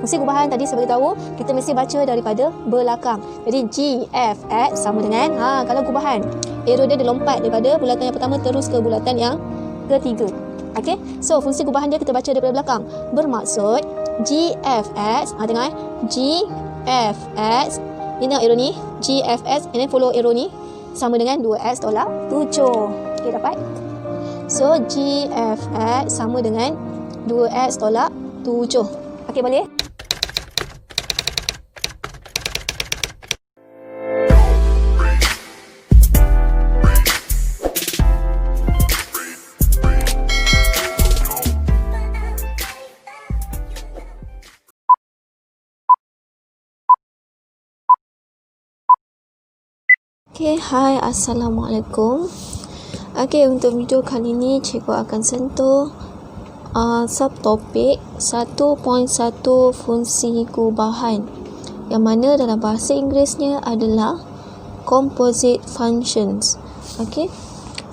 Fungsi gubahan tadi saya beritahu, kita mesti baca daripada belakang. Jadi G, F, X sama dengan, kalau gubahan, arrow dia lompat daripada bulatan yang pertama terus ke bulatan yang ketiga. Okey, so fungsi gubahan dia kita baca daripada belakang. Bermaksud G, F, X, tengok G, F, X, ni tengok arrow ni, G, F, X, and then follow arrow ni, sama dengan 2X tolak 7. Okey, dapat? So G, F, X sama dengan 2X tolak 7. Okey, boleh? Okay, hai, Assalamualaikum. Okay, untuk video kali ni cikgu akan sentuh subtopik 1.1 fungsi gubahan, yang mana dalam bahasa Inggerisnya adalah composite functions. Okay,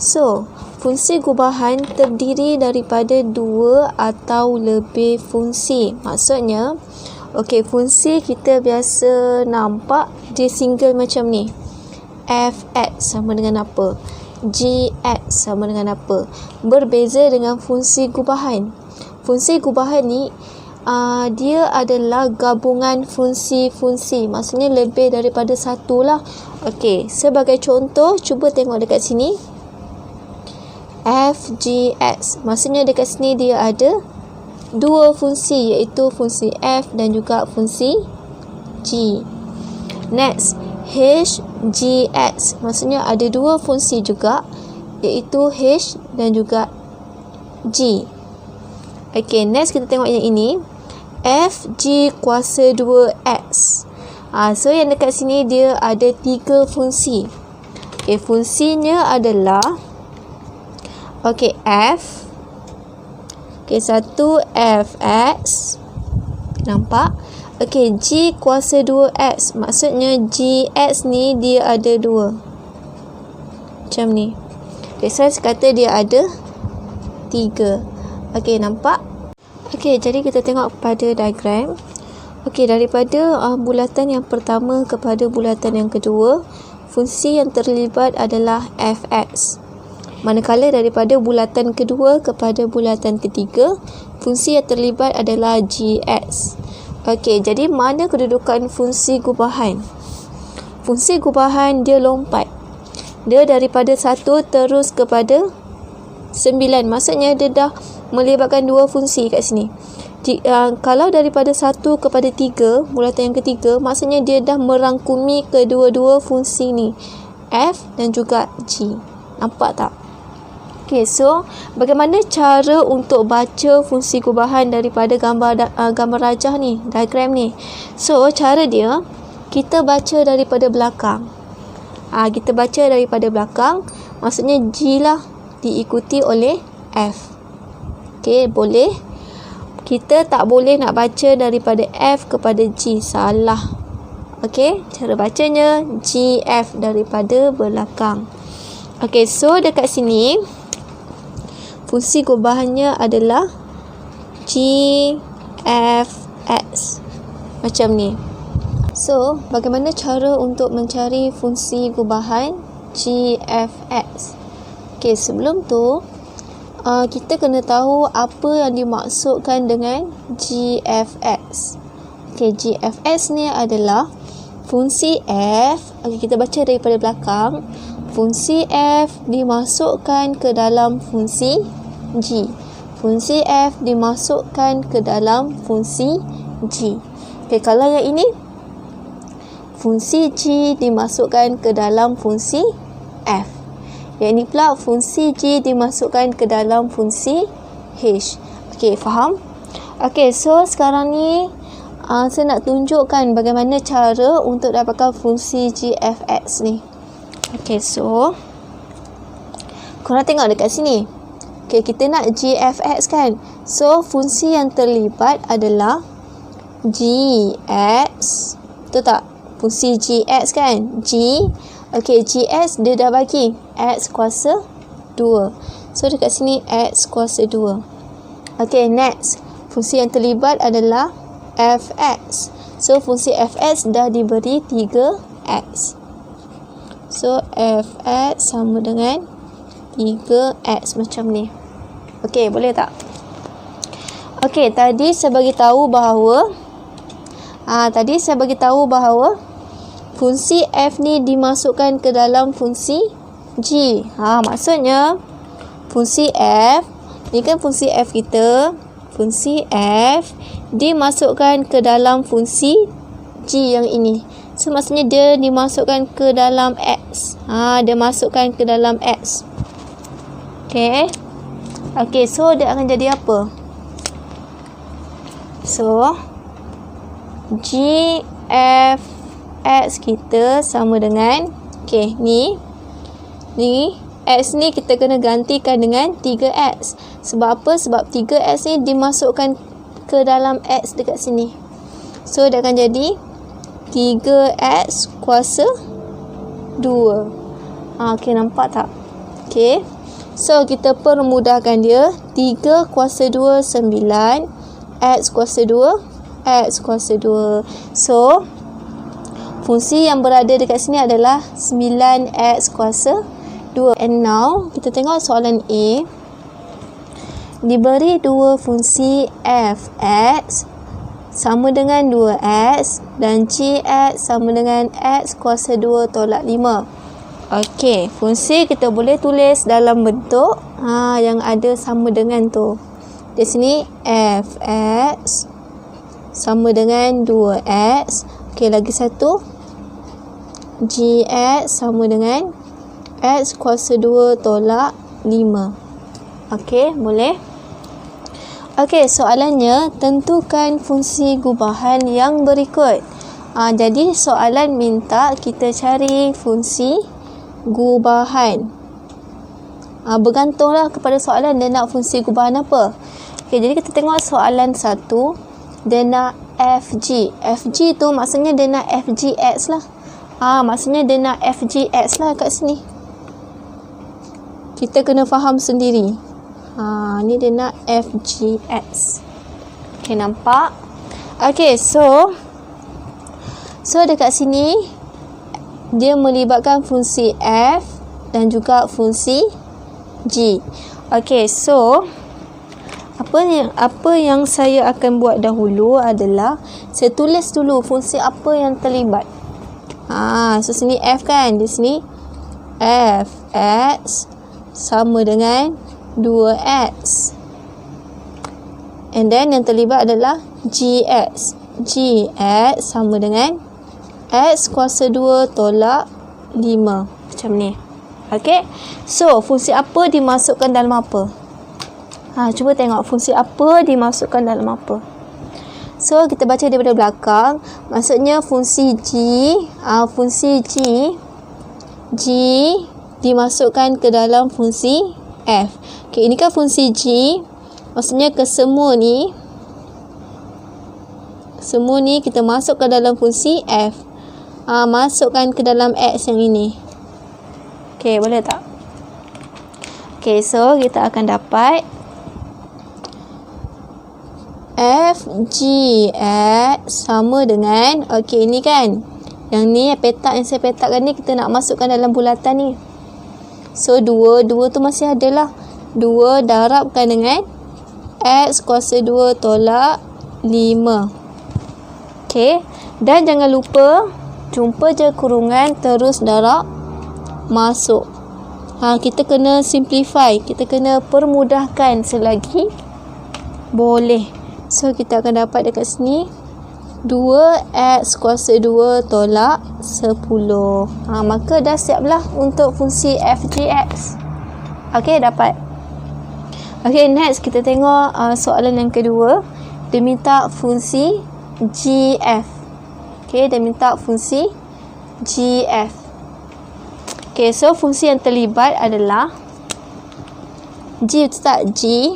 so fungsi gubahan terdiri daripada dua atau lebih fungsi. Maksudnya, okay, fungsi kita biasa nampak dia single macam ni. Fx sama dengan apa? Gx sama dengan apa? Berbeza dengan fungsi gubahan. Fungsi gubahan ni dia adalah gabungan fungsi-fungsi. Maksudnya lebih daripada satu lah. Okey, sebagai contoh, cuba tengok dekat sini. Fgx. Maksudnya dekat sini dia ada dua fungsi, iaitu fungsi f dan juga fungsi g. Next, Hgx, maksudnya ada dua fungsi juga, iaitu H dan juga G. Okay, next kita tengok yang ini, Fg kuasa 2x. So yang dekat sini dia ada tiga fungsi. Okay, fungsinya adalah F. Okay, satu Fx. Nampak? Okey, G kuasa 2x. Maksudnya Gx ni dia ada 2. Macam ni. Okay, saya kata dia ada 3. Okey, nampak? Okey, jadi kita tengok pada diagram. Okey, daripada bulatan yang pertama kepada bulatan yang kedua, fungsi yang terlibat adalah Fx. Manakala daripada bulatan kedua kepada bulatan ketiga, fungsi yang terlibat adalah Gx. Okey, jadi mana kedudukan fungsi gubahan? Fungsi gubahan dia lompat. Dia daripada 1 terus kepada 9. Maksudnya dia dah melibatkan dua fungsi kat sini. Kalau daripada 1 kepada 3, bulatan yang ketiga, maksudnya dia dah merangkumi kedua-dua fungsi ni, F dan juga G. Nampak tak? Okay, so bagaimana cara untuk baca fungsi gubahan daripada gambar rajah ni, diagram ni? So cara dia, kita baca daripada belakang. Kita baca daripada belakang, maksudnya G lah diikuti oleh F. Okay, boleh. Kita tak boleh nak baca daripada F kepada G, salah. Okay, cara bacanya GF daripada belakang. Okay, so dekat sini fungsi gubahannya adalah Gfx. Macam ni. So, bagaimana cara untuk mencari fungsi gubahan Gfx? Okay, sebelum tu, kita kena tahu apa yang dimaksudkan dengan Gfx. Okay, Gfx ni adalah fungsi f. Okay, kita baca daripada belakang. Fungsi f dimasukkan ke dalam fungsi G. Fungsi f dimasukkan ke dalam fungsi G. Okay, kalau yang ini, fungsi G dimasukkan ke dalam fungsi f. Yang ini pula fungsi G dimasukkan ke dalam fungsi H. Okay, faham? Okay, so sekarang ni saya nak tunjukkan bagaimana cara untuk dapatkan fungsi Gfx ni. Okay, so korang tengok dekat sini. Okay, kita nak Gfx kan. So, fungsi yang terlibat adalah Gx. Betul tak? Fungsi Gx kan? G. Okay, Gx dia dah bagi X kuasa 2. So, dekat sini X kuasa 2. Okay, next. Fungsi yang terlibat adalah fx. So, fungsi fx dah diberi 3x. So, fx sama dengan 3x macam ni. Okey, boleh tak? Okey, tadi saya bagi tahu bahawa fungsi f ni dimasukkan ke dalam fungsi g. Maksudnya fungsi f ni kan fungsi f kita. Fungsi f dimasukkan ke dalam fungsi g yang ini. So, maksudnya dia dimasukkan ke dalam x. Dia masukkan ke dalam x. Okey, so dia akan jadi apa? So, g f x kita sama dengan, ni x ni kita kena gantikan dengan 3x. Sebab apa? Sebab 3x ni dimasukkan ke dalam x dekat sini. So, dia akan jadi 3x kuasa 2. Okey, nampak tak? Okey. So, kita permudahkan dia. 3 kuasa 2, 9. X kuasa 2, X kuasa 2. So, fungsi yang berada dekat sini adalah 9X kuasa 2. And now, kita tengok soalan A. Diberi dua fungsi fx sama dengan 2x dan gx sama dengan x kuasa 2 tolak 5. Okey, fungsi kita boleh tulis dalam bentuk yang ada sama dengan tu. Di sini fx sama dengan 2x. Okey, lagi satu gx sama dengan x kuasa 2 tolak 5. Okey, boleh? Okey, soalannya tentukan fungsi gubahan yang berikut. Jadi soalan minta kita cari fungsi gubahan. Bergantunglah kepada soalan dia nak fungsi gubahan apa. Okey, jadi kita tengok soalan 1. Dia nak fg. Fg tu maksudnya dia nak fgx lah. Maksudnya dia nak fgx lah kat sini. Kita kena faham sendiri. Ni dia nak fgx. Okey, nampak? Okey, so dekat sini dia melibatkan fungsi f dan juga fungsi g. Okey, so apa yang saya akan buat dahulu adalah saya tulis dulu fungsi apa yang terlibat. So sini f kan, di sini fx sama dengan 2x. And then yang terlibat adalah gx. Gx sama dengan x kuasa 2 tolak 5. Macam ni. Okey. So, fungsi apa dimasukkan dalam apa? Cuba tengok fungsi apa dimasukkan dalam apa. So, kita baca daripada belakang. Maksudnya fungsi g dimasukkan ke dalam fungsi f. Okey, ini kan fungsi g. Maksudnya kesemua ni kita masukkan dalam fungsi f. Masukkan ke dalam x yang ini. Okey, boleh tak? Okey, so kita akan dapat fgx sama dengan, okey, ini kan. Yang ni petak yang saya petakkan ni kita nak masukkan dalam bulatan ni. So, 2 tu masih ada lah. 2 darabkan dengan x kuasa 2 tolak 5. Okey. Dan jangan lupa, jumpa je kurungan terus darab masuk. Kita kena simplify. Kita kena permudahkan selagi boleh. So, kita akan dapat dekat sini 2x kuasa 2 tolak 10. Maka dah siaplah untuk fungsi fgx. Okey, dapat. Okey, next kita tengok soalan yang kedua. Dia minta fungsi gf. Okey, dia minta fungsi gf. Okey, so fungsi yang terlibat adalah g tu tak g.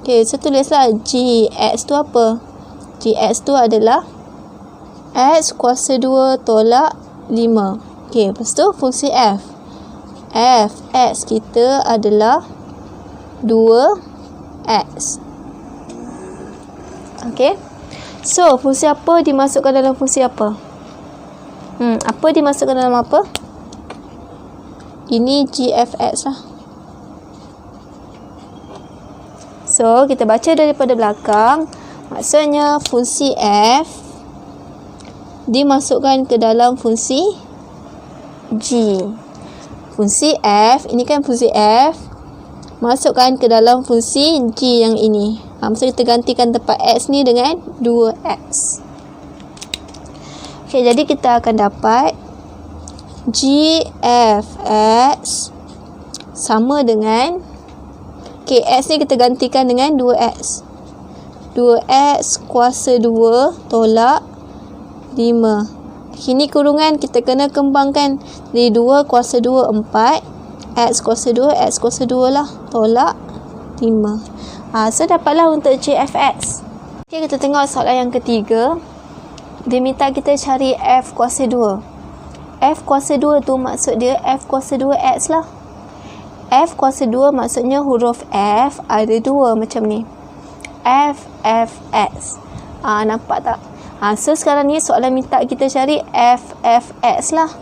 Okey, so tulislah gx tu apa? Gx tu adalah x kuasa 2 tolak 5. Okey, lepas tu fungsi f. Fx kita adalah 2x. Okey. So, fungsi apa dimasukkan dalam fungsi apa? Apa dimasukkan dalam apa? Ini g, f, x lah. So, kita baca daripada belakang. Maksudnya, fungsi f dimasukkan ke dalam fungsi g. Fungsi f, ini kan fungsi f, masukkan ke dalam fungsi g yang ini. Maksudnya kita gantikan tempat x ni dengan 2x. Okay, jadi kita akan dapat g f x sama dengan, okay, x ni kita gantikan dengan 2x. 2x kuasa 2 tolak 5. Ini kurungan kita kena kembangkan. Dari 2 kuasa 2, 4. X kuasa 2, X kuasa 2 lah. Tolak 5. So, dapatlah untuk GFX. Okay, kita tengok soalan yang ketiga. Dia minta kita cari F kuasa 2. F kuasa 2 tu maksud dia F kuasa 2X lah. F kuasa 2 maksudnya huruf F ada 2 macam ni. F, F, X. Nampak tak? So, sekarang ni soalan minta kita cari F, F, X lah.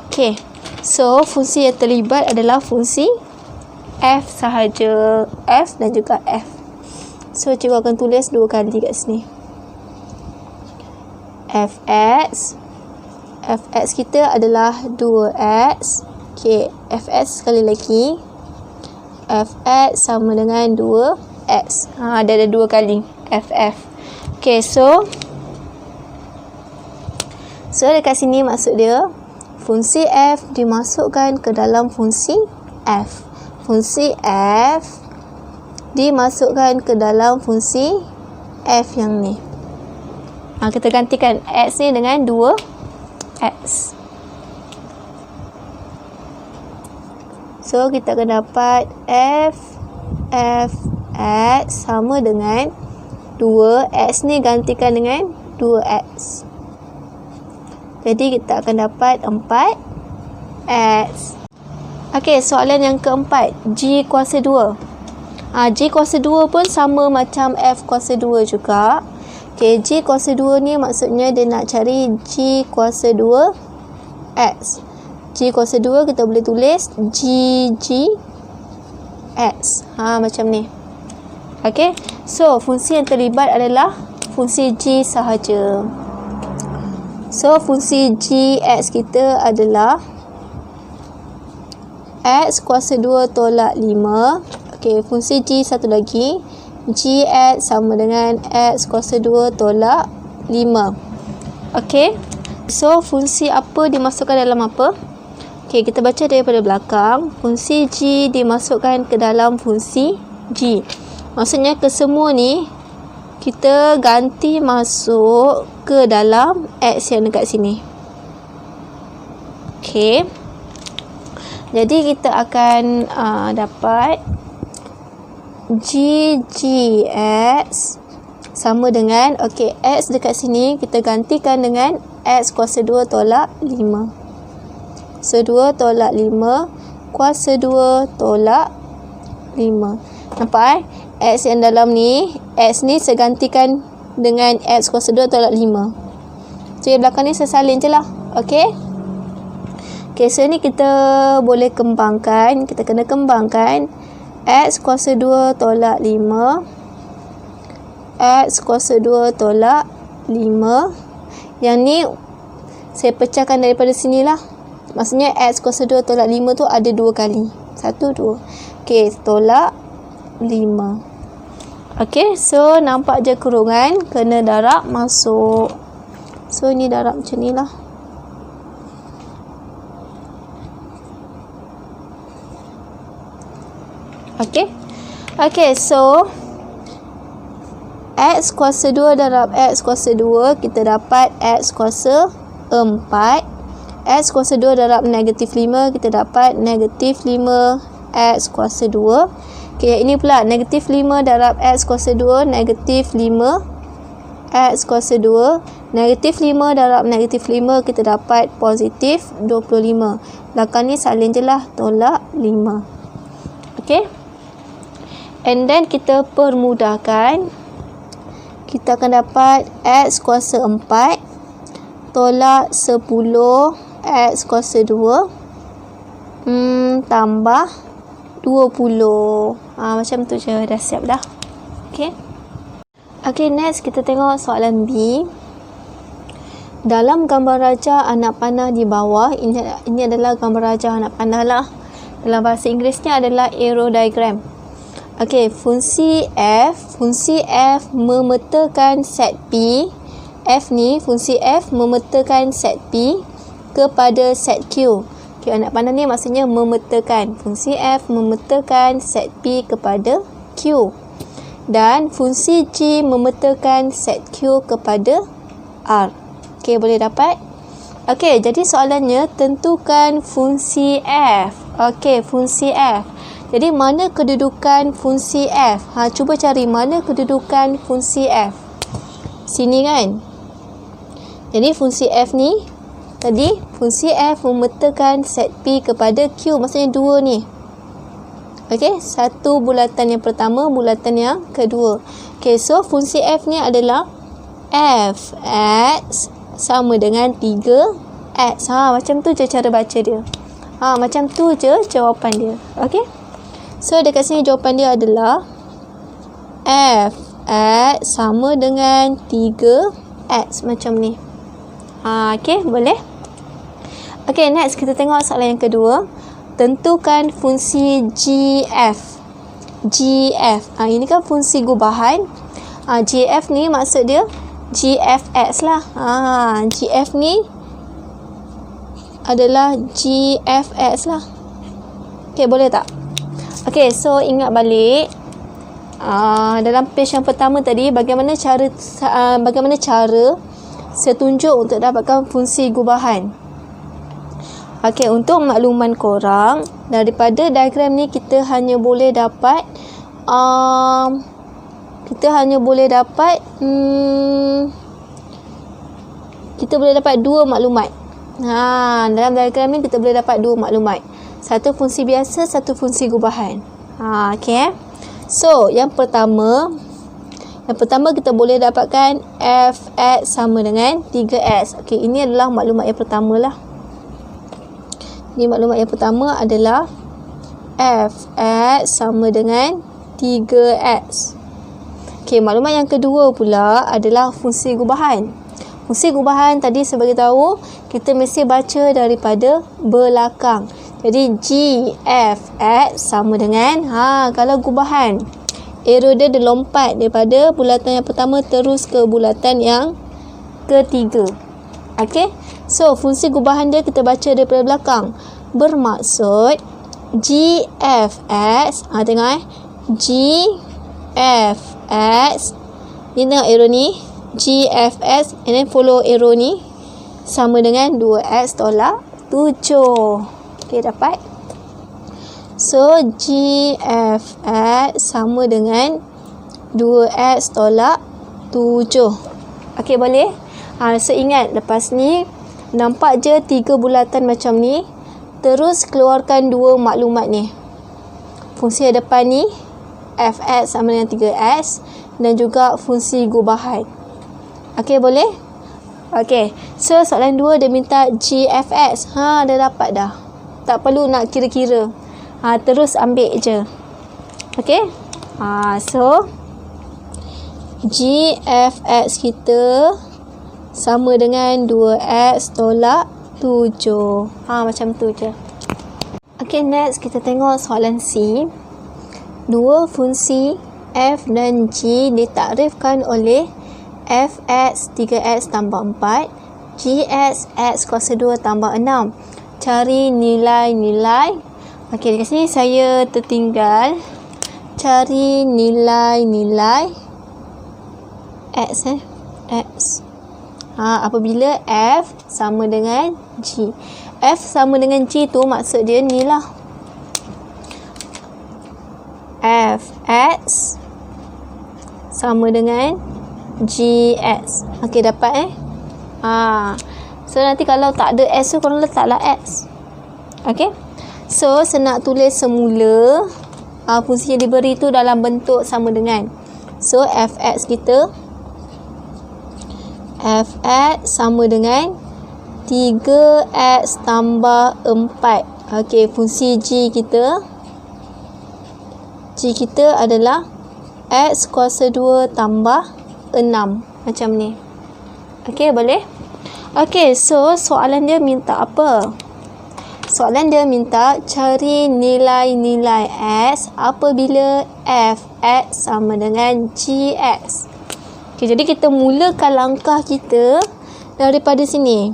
Okay. So, fungsi yang terlibat adalah fungsi F sahaja. F dan juga F. So, cikgu akan tulis 2 kali kat sini. Fx. Fx kita adalah 2x. Okay. Fx sekali lagi. Fx sama dengan 2x. Ada 2 kali. Ff. Okay, so dekat sini maksud dia fungsi f dimasukkan ke dalam fungsi f. Fungsi f dimasukkan ke dalam fungsi f yang ni. Kita gantikan x ni dengan 2x. So, kita akan dapat f x sama dengan 2x ni gantikan dengan 2x. Jadi, kita akan dapat 4x. Okey, soalan yang keempat. G kuasa 2. G kuasa 2 pun sama macam F kuasa 2 juga. Okey, G kuasa 2 ni maksudnya dia nak cari G kuasa 2x. G kuasa 2 kita boleh tulis G x. Macam ni. Okey. So, fungsi yang terlibat adalah fungsi G sahaja. So, fungsi G x kita adalah x kuasa 2 tolak 5. Okey, fungsi G satu lagi. G x sama dengan x kuasa 2 tolak 5. Okey. So, fungsi apa dimasukkan dalam apa? Okey, kita baca daripada belakang. Fungsi G dimasukkan ke dalam fungsi G. Maksudnya kesemua ni kita ganti masuk ke dalam x yang dekat sini. Okey. Jadi, kita akan dapat GX sama dengan, okey, X dekat sini kita gantikan dengan X kuasa 2 tolak 5. So, 2 tolak 5 kuasa 2 tolak 5. Nampak X yang dalam ni, X ni saya gantikan dengan X kuasa 2 tolak 5. So, yang belakang ni saya salin je lah. Okey. Okay, so ni kita boleh kembangkan. Kita kena kembangkan X kuasa 2 tolak 5. X kuasa 2 tolak 5. Yang ni saya pecahkan daripada sini lah. Maksudnya X kuasa 2 tolak 5 tu ada 2 kali. 1, 2. Okay, tolak 5. Okay, so nampak je kurungan. Kena darab masuk. So, ni darab macam ni lah. Okay, so X kuasa 2 darab X kuasa 2, kita dapat X kuasa 4. X kuasa 2 darab negatif 5, kita dapat negatif 5 X kuasa 2. Okay, ini pula negatif 5 darab X kuasa 2, negatif 5 X kuasa 2. Negatif 5 darab negatif 5, kita dapat positif 25. Belakang ni salin je lah, tolak 5. Okay. And then kita permudahkan. kita akan dapat X kuasa 4 tolak 10 X kuasa 2 tambah 20. Macam tu je, dah siap dah. Okay, next kita tengok soalan B. Dalam gambar rajah anak panah di bawah, ini adalah gambar rajah anak panah lah. Dalam bahasa Inggerisnya adalah arrow diagram. Okay, fungsi F memetakan set P. F ni, fungsi F memetakan set P kepada set Q. Okay, anak panah ni maksudnya memetakan. Fungsi F memetakan set P kepada Q. Dan fungsi G memetakan set Q kepada R. Okay, boleh dapat? Okay, jadi soalannya tentukan fungsi F. Okay, fungsi F. Jadi mana kedudukan fungsi F? Cuba cari mana kedudukan fungsi F. Sini kan? Jadi fungsi F ni, tadi fungsi F memetakan set P kepada Q. Maksudnya 2 ni. Okay, satu bulatan yang pertama, bulatan yang kedua. Okay, so fungsi F ni adalah Fx sama dengan 3x. Macam tu je cara baca dia. Macam tu je jawapan dia. Okay. So dekat sini jawapan dia adalah Fx sama dengan 3x. Macam ni. Okay, boleh? Okay, next kita tengok soalan yang kedua. Tentukan fungsi GF. Ini kan fungsi gubahan. GF ni maksud dia GFX lah. GF ni adalah GFX lah. Okay, boleh tak? Okay, so ingat balik. Dalam page yang pertama tadi, bagaimana cara saya tunjuk untuk dapatkan fungsi gubahan. Okay, untuk makluman korang, daripada diagram ni kita hanya boleh dapat dua maklumat. Dalam diagram ni kita boleh dapat dua maklumat. Satu fungsi biasa, satu fungsi gubahan. Okay. So, yang pertama kita boleh dapatkan Fx sama dengan 3x. Okay, ini adalah maklumat yang pertama lah. Ini maklumat yang pertama adalah Fx sama dengan 3x. Okay, maklumat yang kedua pula adalah fungsi gubahan. Fungsi gubahan tadi saya beritahu, kita mesti baca daripada belakang. Jadi Gfx sama dengan, kalau gubahan, arrow dia lompat daripada bulatan yang pertama terus ke bulatan yang ketiga. Okay, so fungsi gubahan dia kita baca daripada belakang. Bermaksud Gfx, tengok Gfx, ni tengok arrow ni, Gfx and then follow arrow ni sama dengan 2x tolak 7. Okay, dapat? So Gfx sama dengan 2x tolak 7. Okay, boleh? So ingat, lepas ni nampak je 3 bulatan macam ni. Terus keluarkan 2 maklumat ni. Fungsi depan ni Fx sama dengan 3x dan juga fungsi gubahan. Okay, boleh? Okay, so soalan 2 dia minta Gfx. Dah dapat dah. Tak perlu nak kira-kira. Terus ambil je. Okay. So Gfx kita sama dengan 2x tolak 7. Macam tu je. Okay, next kita tengok soalan C. Dua fungsi f dan g ditakrifkan oleh fx 3x tambah 4, gx x kuasa 2 tambah 6. Cari nilai-nilai. Okey, dekat sini saya tertinggal. Cari nilai-nilai x. X. Apabila f sama dengan g. F sama dengan g tu maksud dia ni lah. Fx sama dengan gx. Okey, dapat So nanti kalau tak ada s tu korang letaklah x. Okey. So saya nak tulis semula fungsi yang diberi tu dalam bentuk sama dengan. So fx kita fx sama dengan 3x tambah 4. Okey, fungsi g kita adalah x kuasa 2 tambah 6. Macam ni. Okey, boleh? Okey, so soalan dia minta apa? Soalan dia minta cari nilai-nilai x apabila fx sama dengan gx. Okey, jadi kita mulakan langkah kita daripada sini.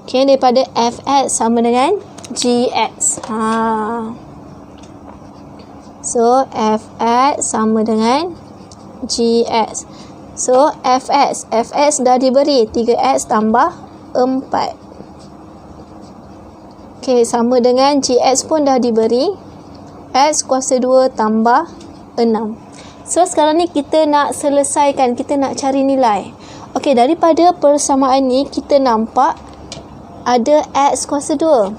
Okey, daripada fx sama dengan gx. So, fx sama dengan gx. So, fx dah diberi 3x tambah 4. Okey, sama dengan gx pun dah diberi x kuasa 2 tambah 6. So, sekarang ni kita nak selesaikan, kita nak cari nilai. Okey, daripada persamaan ni kita nampak ada x kuasa 2.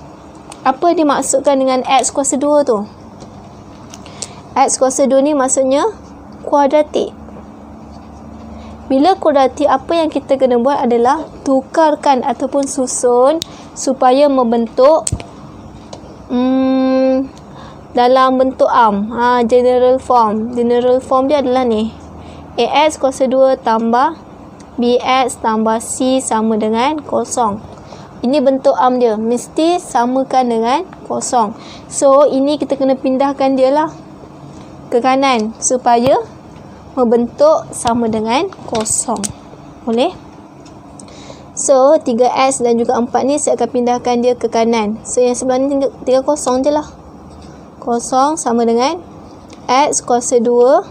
Apa dimaksudkan dengan x kuasa 2 tu? X kuasa 2 ni maksudnya kuadratik. Bila kuadratik, apa yang kita kena buat adalah tukarkan ataupun susun supaya membentuk dalam bentuk general form. General form dia adalah ni. Ax kuasa 2 tambah bx tambah c sama dengan 0. Ini bentuk dia. Mesti samakan dengan 0. So, ini kita kena pindahkan dia lah ke kanan supaya membentuk sama dengan 0. Boleh? So, 3x dan juga 4 ni saya akan pindahkan dia ke kanan. So, yang sebelah ni tinggal 0 je lah. 0 sama dengan x kuasa 2.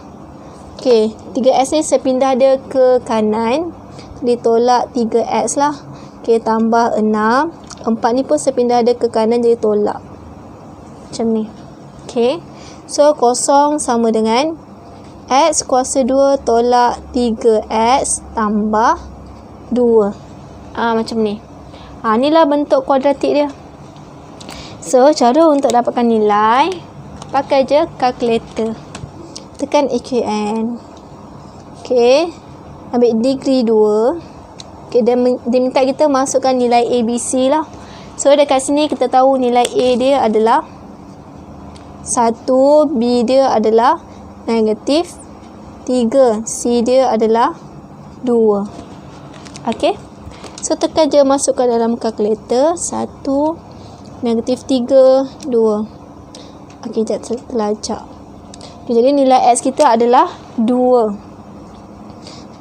Okey, 3x ni saya pindah dia ke kanan. Ditolak 3x lah. Okey, tambah 6. 4 ni pun saya pindah dia ke kanan jadi tolak. Macam ni. Okey. So, 0 sama dengan x kuasa 2 tolak 3x tambah 2. Macam ni. Inilah bentuk kuadratik dia. So, cara untuk dapatkan nilai, pakai je kalkulator. Tekan EQN. Okey. Ambil degree 2. Okay, dia minta kita masukkan nilai ABC lah. So, dekat sini kita tahu nilai A dia adalah 1, B dia adalah negatif 3, C dia adalah 2. Okay. So, tekan je masukkan dalam kalkulator. 1, negatif 3, 2. Okay, sekejap terlacak. Okay, jadi nilai X kita adalah 2.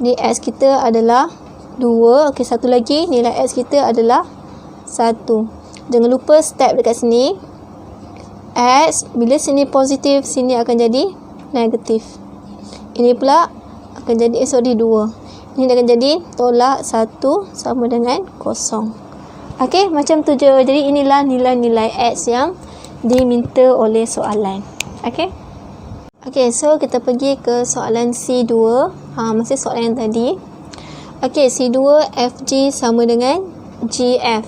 Ni X kita adalah 2. Okey, satu lagi nilai X kita adalah 1. Jangan lupa step dekat sini. X bila sini positif, sini akan jadi negatif. Ini pula akan jadi 2. Ini akan jadi tolak 1 sama dengan 0. Okey, macam tu je. Jadi inilah nilai-nilai X yang diminta oleh soalan. Okey. Okey, so kita pergi ke soalan C2. Masih soalan yang tadi. Okey, C2 FG sama dengan GF.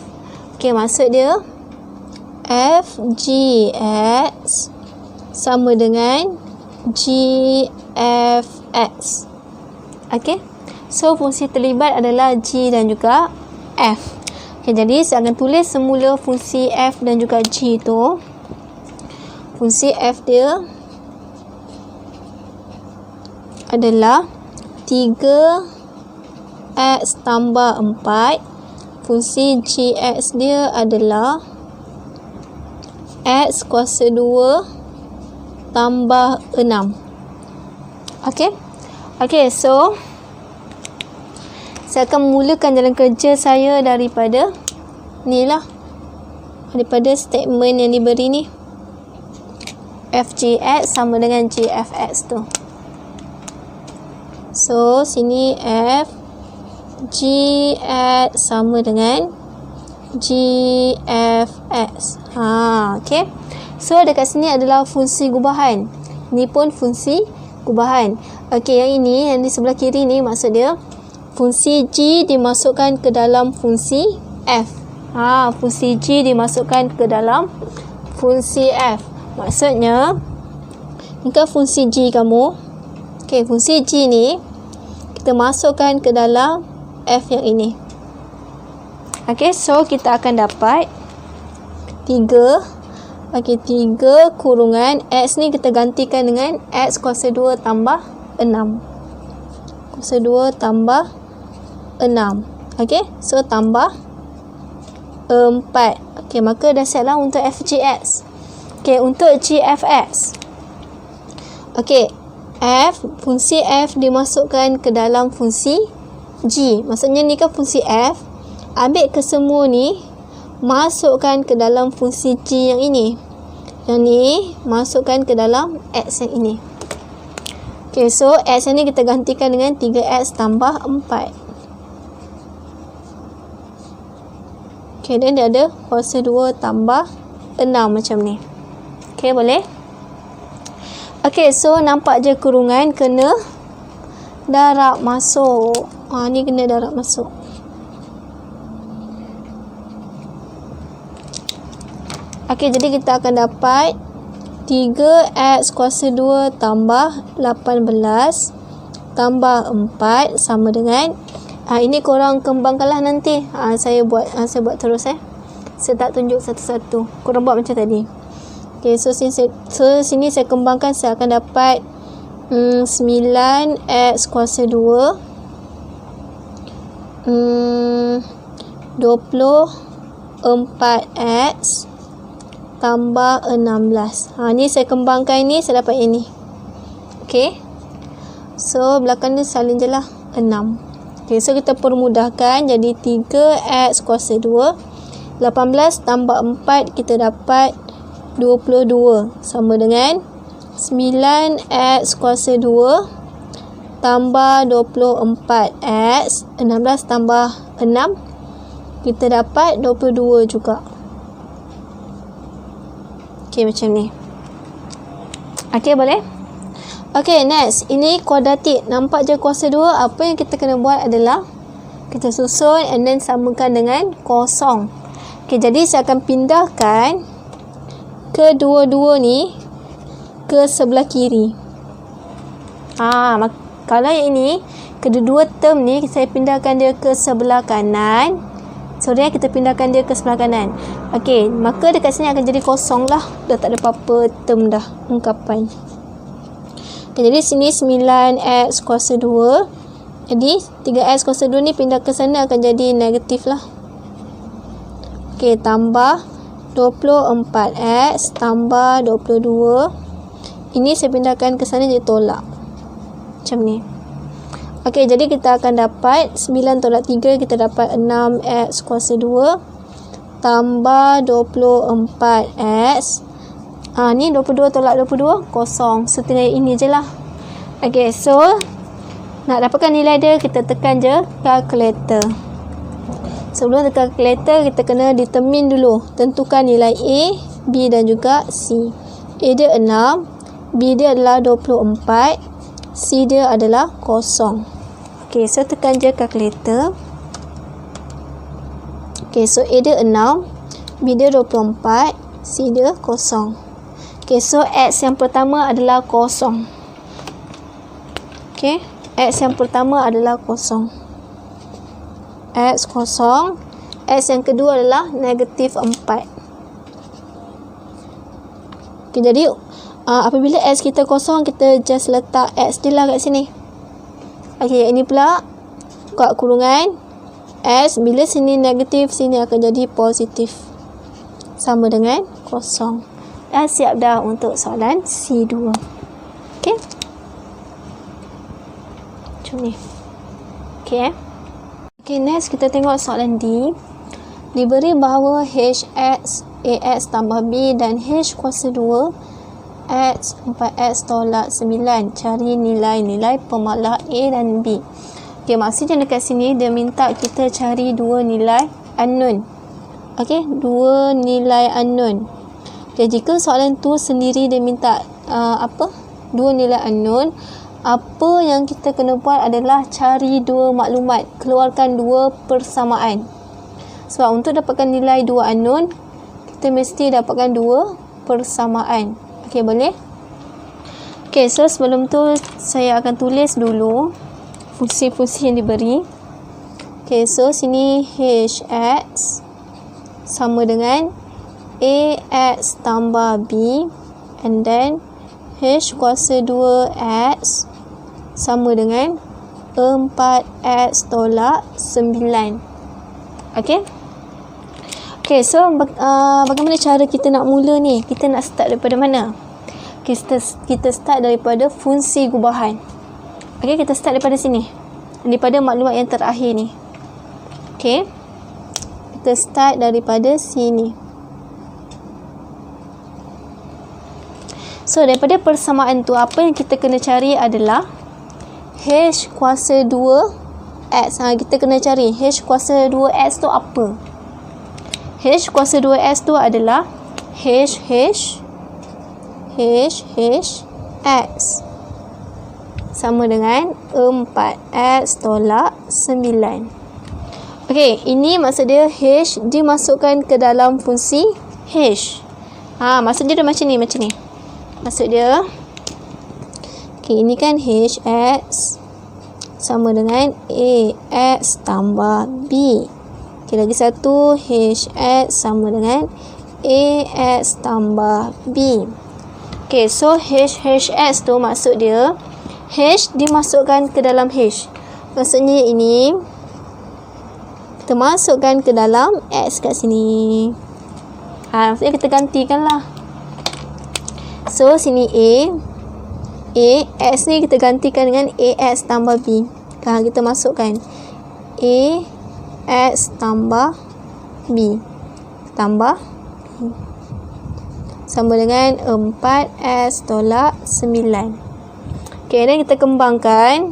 Okey, maksud dia FGX sama dengan GFX. Okey. So, fungsi terlibat adalah G dan juga F. Okey, jadi saya akan tulis semula fungsi F dan juga G tu. Fungsi F dia adalah 3 X tambah 4. Fungsi GX dia adalah X kuasa 2 tambah 6. Okey. Okey, so saya akan mulakan jalan kerja saya daripada ni lah. Daripada statement yang diberi ni. FGX sama dengan GFX tu. So, sini F GX sama dengan GFX. Okey. So, dekat sini adalah fungsi gubahan. Ini pun fungsi gubahan. Okey, yang ini, yang di sebelah kiri ni maksud dia fungsi G dimasukkan ke dalam fungsi F. Fungsi G dimasukkan ke dalam fungsi F. Maksudnya, ini kan fungsi G kamu. Okey, fungsi G ni kita kita masukkan ke dalam F yang ini. Okay, so kita akan dapat 3. Okay, 3 kurungan X ni kita gantikan dengan X kuasa 2 tambah 6. Kuasa 2 tambah 6. Okay, so tambah 4. Okay, maka dah set lah untuk FGX. Okay, untuk GFX. Okay, fungsi F dimasukkan ke dalam fungsi G. Maksudnya ni kan fungsi F. Ambil kesemua ni, masukkan ke dalam fungsi G yang ini. Yang ni, masukkan ke dalam X yang ini. Okay, so X yang ni kita gantikan dengan 3X tambah 4. Okay, dan dia ada kuasa 2 tambah 6 macam ni. Okay, boleh? Okay, so nampak je kurungan kena darab masuk. Ni kena darab masuk. Okay, jadi kita akan dapat 3X kuasa 2 tambah 18 tambah 4 sama dengan ini korang kembangkanlah nanti. Saya buat terus Saya tak tunjuk satu-satu. Korang buat macam tadi. Okay, so sini saya kembangkan, saya akan dapat 9X kuasa 2 24X tambah 16. Ni saya kembangkan ni, saya dapat ini. Okay, so belakang ni salin je lah 6. Okay, so kita permudahkan jadi 3X kuasa 2 18 tambah 4 kita dapat 22 sama dengan 9X kuasa 2 tambah 24X 16 tambah 6 kita dapat 22 juga. Okay, macam ni. Okay, boleh? Okay, next. Ini kuadratik. Nampak je kuasa 2. Apa yang kita kena buat adalah kita susun and then samakan dengan kosong. Okay, jadi saya akan pindahkan kedua-dua ni ke sebelah kiri. Kalau yang ini, kedua-dua term ni saya pindahkan dia ke sebelah kanan. Sorry, kita pindahkan dia ke sebelah kanan. Okay, maka dekat sini akan jadi kosong lah. Dah tak ada apa-apa term dah, ungkapan. Okay, jadi sini 9X kuasa 2. Jadi 3X kuasa 2 ni pindah ke sana akan jadi negatif lah. Okay, tambah 24X tambah 22. Ini saya pindahkan ke sana jadi tolak. Macam ni. Okay, jadi kita akan dapat 9 tolak 3, kita dapat 6X kuasa 2 tambah 24X. Ni 22 tolak 22 kosong. So tinggal ini je lah. Okay, so nak dapatkan nilai dia, kita tekan je kalkulator. Sebelum tekan kalkulator, kita kena determine dulu, tentukan nilai A, B dan juga C. A dia 6, B dia adalah 24, C dia adalah kosong. Okay, so tekan je kalkulator. Okay, so A dia 6, B dia 24, C dia kosong. Okay, so X yang pertama adalah kosong. Okay, X yang pertama adalah kosong. X kosong. X yang kedua adalah negatif 4. Okay, jadi apabila X kita kosong, kita just letak X dia lah kat sini. Okay, ini pula kat kurungan X. Bila sini negatif, sini akan jadi positif. Sama dengan kosong. Dah siap dah untuk soalan C2. Okay. Macam ni. Okay. Okay, next kita tengok soalan D. Diberi bahawa HX, AX tambah B dan H kuasa 2 X, 4X tolak 9. Cari nilai-nilai pemalah A dan B. Okay, maksudnya dekat sini dia minta kita cari dua nilai unknown. Okay, dua nilai unknown. Okay, jika soalan tu sendiri dia minta dua nilai unknown, apa yang kita kena buat adalah cari dua maklumat, keluarkan dua persamaan. Sebab untuk dapatkan nilai dua unknown, kita mesti dapatkan dua persamaan. Okay, boleh? Okay, so sebelum tu saya akan tulis dulu fungsi-fungsi yang diberi. Okay, so sini hx sama dengan ax tambah b, and then h kuasa 2x sama dengan 4x tolak 9. Okay. Okay, so bagaimana cara kita nak mula ni? Kita nak start daripada mana? Kita start daripada fungsi gubahan. Okay, kita start daripada sini. Daripada maklumat yang terakhir ni. Okay. Kita start daripada sini. So, daripada persamaan tu, apa yang kita kena cari adalah h kuasa 2x. Kita kena cari h kuasa 2x tu apa? H kuasa 2x tu adalah h x sama dengan 4x tolak 9. Okey, ini maksud dia h dimasukkan ke dalam fungsi h. Maksud dia macam ni. Maksud dia, okay, ini kan hx sama dengan ax tambah b. Okay, lagi satu hx sama dengan ax tambah b. Okay, so hx tu maksud dia h dimasukkan ke dalam h. Maksudnya ini kita masukkan ke dalam x kat sini. Maksudnya kita gantikan lah. So, sini x ni kita gantikan dengan ax tambah b. Kita masukkan ax tambah b tambah b sama dengan 4x tolak 9. Okay, dan kita kembangkan.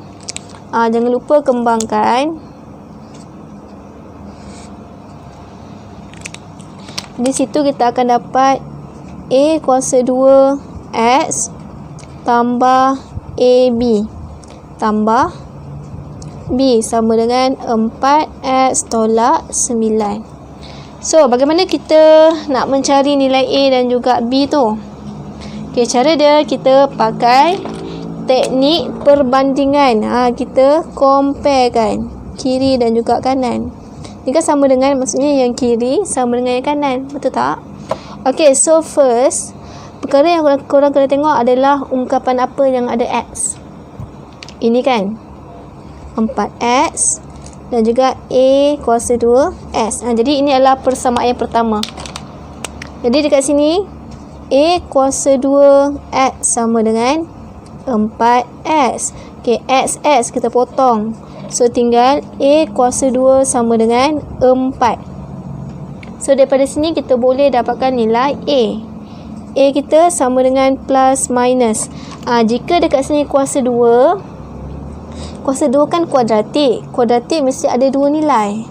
Jangan lupa kembangkan. Di situ kita akan dapat a kuasa 2x tambah ab tambah b sama dengan 4x tolak 9. So, bagaimana kita nak mencari nilai a dan juga b tu? Okay, cara dia kita pakai teknik perbandingan. Kita comparekan kiri dan juga kanan. Ini kan sama dengan, maksudnya yang kiri sama dengan yang kanan. Betul tak? Okay, so first, perkara yang korang kena tengok adalah ungkapan apa yang ada x. Ini kan 4x dan juga a kuasa 2x. Jadi ini adalah persamaan yang pertama. Jadi dekat sini a kuasa 2x sama dengan 4x. Okay, x kita potong. So tinggal a kuasa 2 sama dengan 4. So, daripada sini kita boleh dapatkan nilai A. A kita sama dengan plus minus. Jika dekat sini kuasa 2. Kuasa 2 kan kuadratik. Kuadratik mesti ada 2 nilai.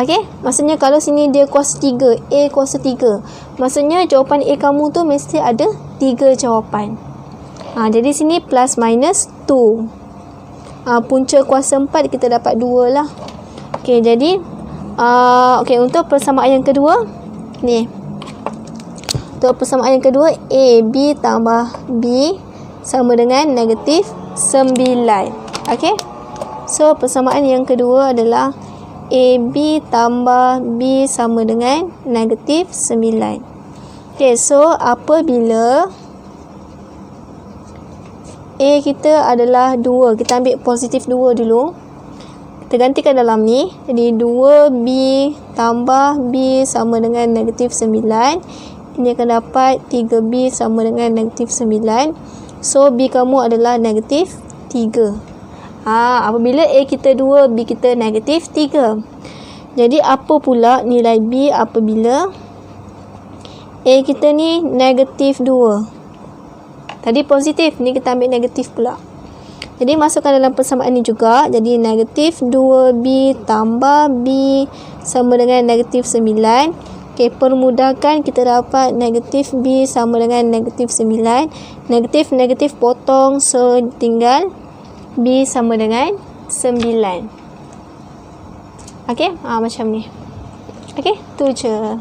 Okey? Maksudnya kalau sini dia kuasa 3. A kuasa 3. Maksudnya jawapan A kamu tu mesti ada 3 jawapan. Jadi sini plus minus 2. Punca kuasa 4 kita dapat 2 lah. Okey, jadi okay, untuk persamaan yang kedua ni. Untuk persamaan yang kedua, a b tambah b sama dengan negatif 9. Okay, so persamaan yang kedua adalah a b tambah b sama dengan negatif 9. Okay, so apabila a kita adalah 2, kita ambil positif 2 dulu. Kita gantikan dalam ni. Jadi 2b tambah b sama dengan negatif 9. Ini akan dapat 3b sama dengan negatif 9. So, b kamu adalah negatif 3. Apabila a kita 2, b kita negatif 3. Jadi, apa pula nilai b apabila a kita ni negatif 2? Tadi positif, ni kita ambil negatif pula. Jadi masukkan dalam persamaan ni juga. Jadi negatif 2b tambah b sama dengan negatif 9. Okay, permudahkan kita dapat negatif b sama dengan negatif 9. Negatif potong, so tinggal b sama dengan 9. Okay, macam ni. Okay, tu je.